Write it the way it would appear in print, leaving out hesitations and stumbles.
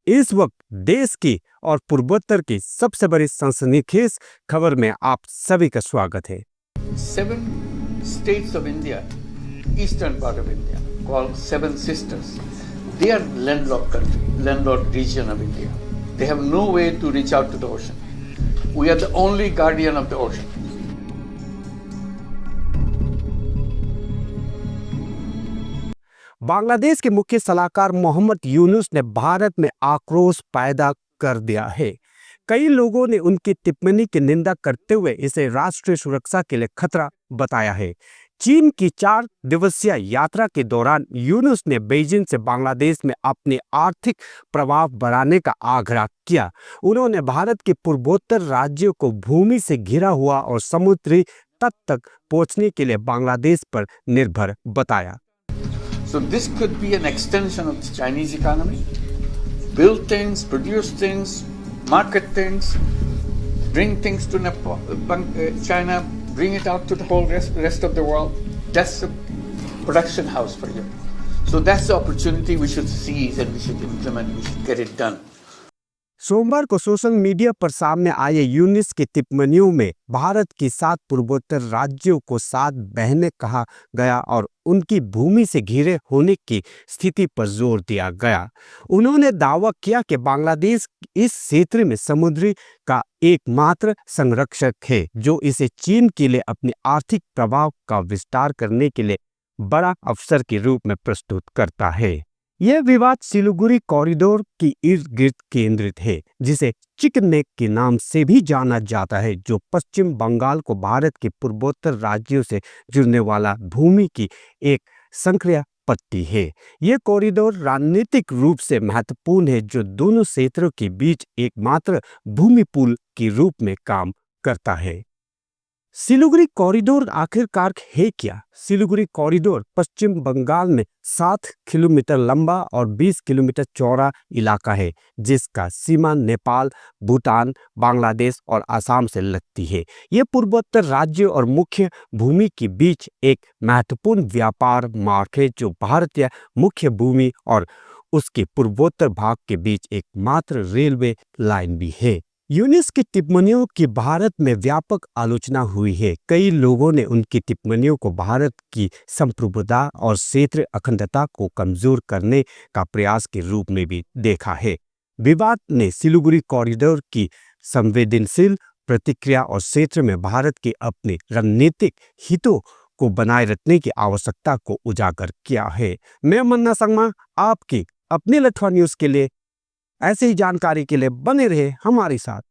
इस वक्त देश की और पूर्वोत्तर की सबसे बड़ी सनसनीखेज खबर में आप सभी का स्वागत है। 7 states of India, eastern part of India, called Seven Sisters. They are landlocked country, landlocked region of India. They have no way to reach out to the ocean. We are the only guardian of the ocean. Bangladesh के मुख्य सलाहकार मोहम्मद यूनुस ने भारत में आक्रोश पैदा कर दिया है। कई लोगों ने उनकी टिप्पणी की निंदा करते हुए इसे राष्ट्रीय सुरक्षा के लिए खतरा बताया है। चीन की 4 दिवसीय यात्रा के दौरान यूनुस ने बीजिंग से बांग्लादेश में अपने आर्थिक प्रभाव बढ़ाने का आग्रह किया। उन्होंने भारत के पूर्वोत्तर राज्यों को भूमि से घिरा हुआ और समुद्री तट तक पहुंचने के लिए बांग्लादेश पर निर्भर बताया। So this could be an extension of the Chinese economy. Build things, produce things, market things, bring things to China, bring it out to the whole rest of the world. That's a production house for you. So that's the opportunity we should seize and we should implement, we should get it done. सोमवार को social media पर सामने आए यूनुस की टिप्पणियों में भारत की 7 पूर्वोत्तर राज्यों को 7 बहनें कहा गया और उनकी भूमि से घिरे होने की स्थिति पर जोर दिया गया। उन्होंने दावा किया कि बांग्लादेश इस क्षेत्र में समुद्री का एकमात्र संरक्षक है जो इसे चीन के लिए अपने आर्थिक प्रभाव का विस्तार करने के लिए बड़ा अवसर के रूप में प्रस्तुत करता है। यह विवाद सिलीगुड़ी कॉरिडोर की इर्द गिर्द केंद्रित है, जिसे चिकन नेक के नाम से भी जाना जाता है, जो पश्चिम बंगाल को भारत के पूर्वोत्तर राज्यों से जुड़ने वाला भूमि की एक संक्रिया पट्टी है। यह कॉरिडोर रणनीतिक रूप से महत्वपूर्ण है, जो दोनों क्षेत्रों के बीच एकमात्र भूमि पुल के रूप में काम करता है। सिलीगुड़ी कॉरिडोर आखिरकार है क्या? सिलीगुड़ी कॉरिडोर पश्चिम बंगाल में 7 किलोमीटर लंबा और 20 किलोमीटर चौड़ा इलाका है, जिसका सीमा नेपाल, भूटान, बांग्लादेश और असम से लगती है। यह पूर्वोत्तर राज्यों और मुख्य भूमि के बीच एक महत्वपूर्ण व्यापार मार्ग है, जो भारतीय मुख्य भूमि और उसके पूर्वोत्तर भाग के बीच एकमात्र रेलवे लाइन भी है। यूनुस की टिप्पणियों की भारत में व्यापक आलोचना हुई है। कई लोगों ने उनकी टिप्पणियों को भारत की संप्रभुता और क्षेत्रीय अखंडता को कमजोर करने का प्रयास के रूप में भी देखा है। विवाद ने सिलीगुड़ी कॉरिडोर की संवेदनशील प्रतिक्रिया और क्षेत्र में भारत के अपने रणनीतिक हितों को बनाए रखने की आवश्यकता को उजागर किया है। मैं मन्ना संगमा आपकी अपनी लठवा न्यूज़ के लिए ऐसे ही जानकारी के लिए बने रहे हमारे साथ।